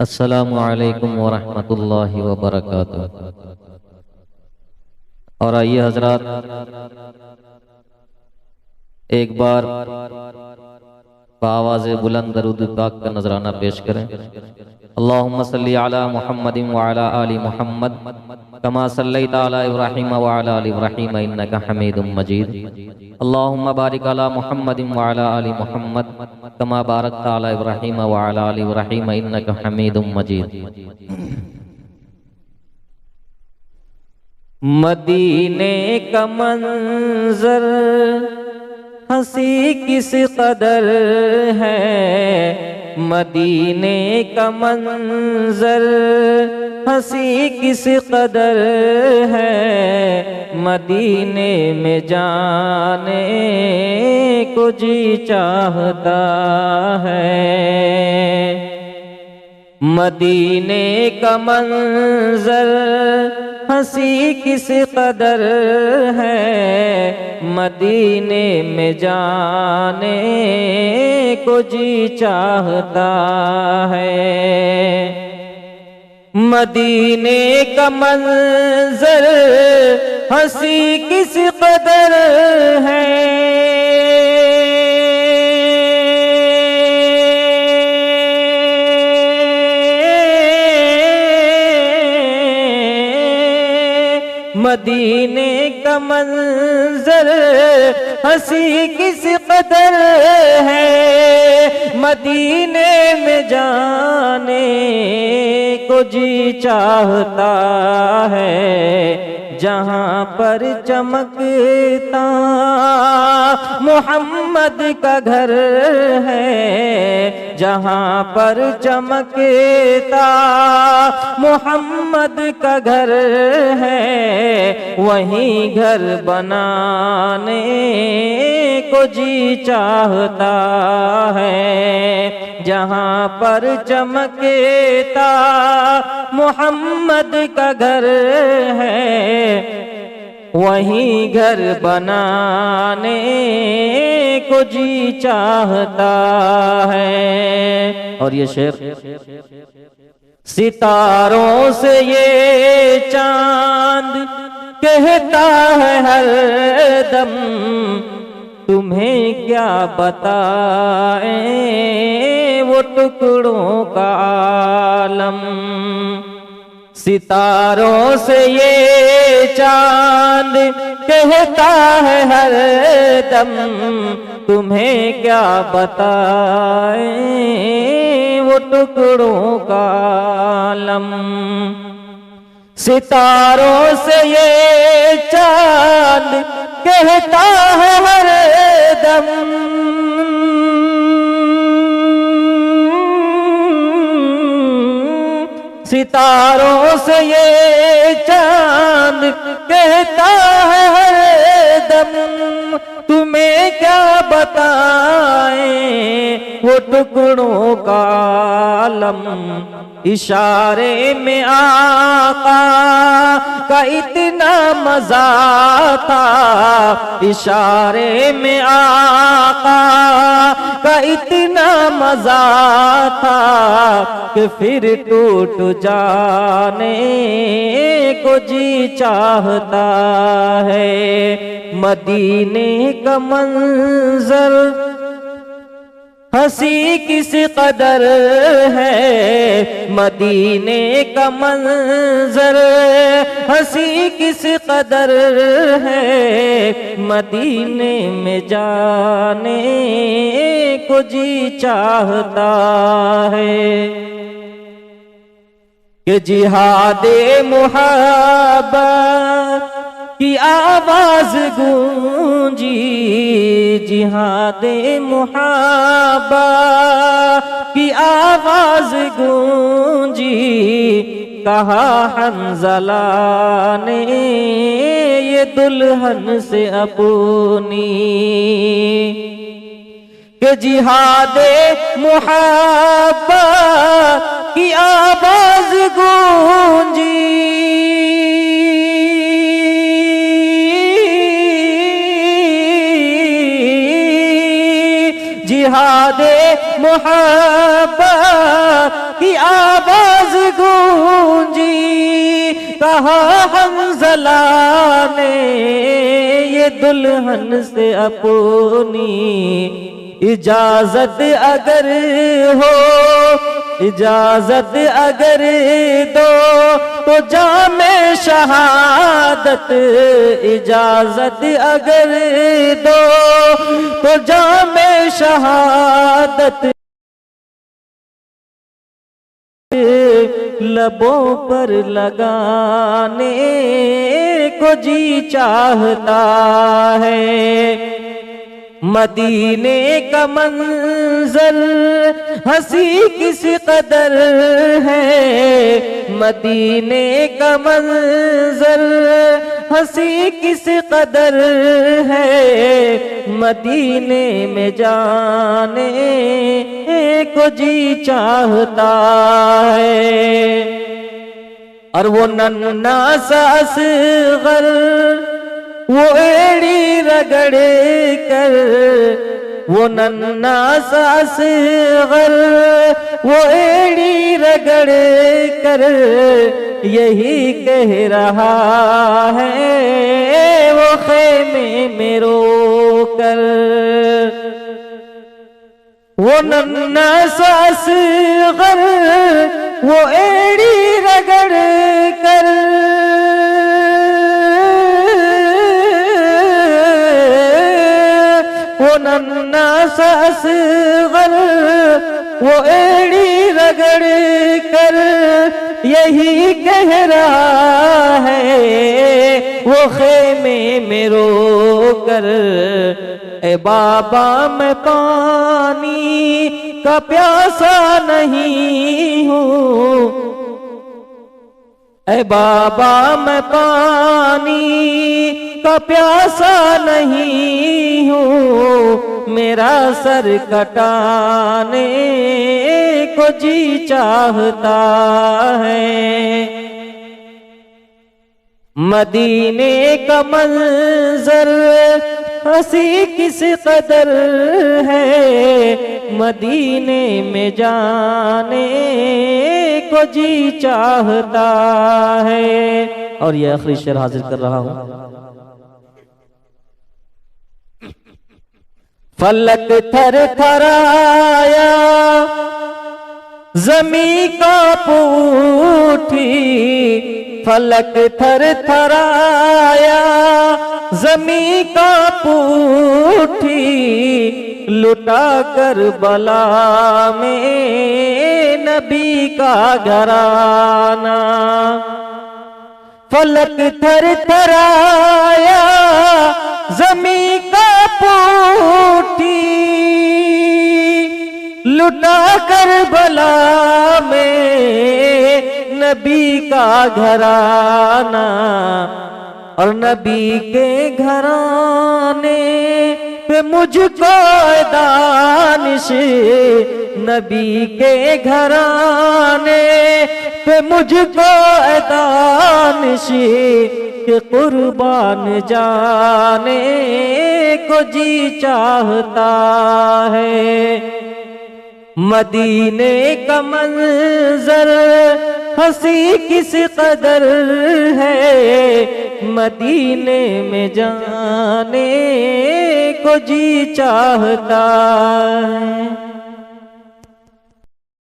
अस्सलामु अलैकुम वरहमतुल्लाहि वबरकातुह। और आइए हजरात, एक बार बावाज़े बुलंद दरूद पाक का नजराना पेश करें। अल्लाहुम्मा सल्ली अला मुहम्मदिन व अला आलि मुहम्मद कमा सल्लैता अला इब्राहीम व अला आलि इब्राहीम इन्नका हमीदुम मजीद। अल्लाहुम्मा बारिक अला मुहम्मदिन व अला आलि मुहम्मद कमा बारकता अला इब्राहीम व अला आलि इब्राहीम इन्नका हमीदुम मजीद। मदीने का मंजर हंसी किस कदर है, मदीने का मंजर हंसी किस कदर है, मदीने में जाने को जी चाहता है। मदीने का मंजर हंसी किस कदर है, मदीने में जाने को जी चाहता है। मदीने का मंजर हंसी किस कदर है, मदीने का मंजर हंसी किस कदर है, मदीने में जाने को जी चाहता है। जहाँ पर चमकता मोहम्मद का घर है, जहाँ पर चमकता मोहम्मद का घर है, वहीं घर बनाने को जी चाहता है। जहाँ पर चमकता मोहम्मद का घर है, वहीं घर बनाने को जी चाहता है। और ये शेर, सितारों से ये चांद कहता है हर दम, तुम्हें क्या बताएं वो टुकड़ों का आलम। सितारों से ये चांद कहता है हर दम, तुम्हें क्या बताएं वो टुकड़ों का आलम। सितारों से ये चांद कहता है हर दम, सितारों से ये चांद कहता है हर दम, तुम्हें क्या बताएं वो टुकड़ों का आलम। इशारे में आका का इतना मजा था, इशारे में आका का इतना मजा था कि फिर टूट जाने को जी चाहता है। मदीने का मंजर हंसी किस कदर है, मदीने का मंजर हंसी किस कदर है, मदीने में जाने को जी चाहता है। कि जिहादे मुहब्बत की आवाज गूंजी, जिहादे मुहब्बत की आवाज गूंजी, कहा हंज़ला ने ये दुल्हन से अपनी। कि जिहादे मुहब्बत की आवाज गूंजी, जिहादे मोहब्बत की आवाज़ कहा हंज़ला ने ये दुल्हन से अपनी इजाजत अगर हो, इजाजत अगर दो तो जामे शहादत, इजाजत अगर दो तो जामे शहादत लबों पर लगाने को जी चाहता है। मदीने का मंजर हंसी किस कदर है, मदीने का मंजर हंसी किस कदर है, मदीने में जाने को जी चाहता है। और वो नन्ना सा असग़र वो एड़ी रगड़ कर, वो नन्ना सा असग़र वो एड़ी रगड़ कर यही कह रहा है वो ख़ैमे में रो कर। वो नन्ना सा असग़र वो एड़ी रगड़ कर नन्ना सा असग़र वो एड़ी रगड़ कर यही कह रहा है वो ख़ैमे में रो कर। ए बाबा मैं पानी का प्यासा नहीं हूँ, ऐ बाबा मैं पानी का प्यासा नहीं हूँ, मेरा सर कटाने को जी चाहता है। मदीने का मंजर हंसी किस कदर है, मदीने में जाने को जी चाहता है। और ये आखिरी शेर हाजिर कर रहा हूं। फलक थर थराया ज़मी कांप उठी, फलक थर थराया ज़मी कांप उठी, लुटा कर बला में नबी का घराना। फलक थर थराया ज़मी कांप उठी, लुटा कर बला में नबी का घराना। और नबी के घराने पे मुझको दानिश, नबी के घराने पे मुझको दानिश के कुर्बान जाने को जी चाहता है। मदीने का मंजर हंसी किस कदर है, मदीने में जाने को जी चाहता है।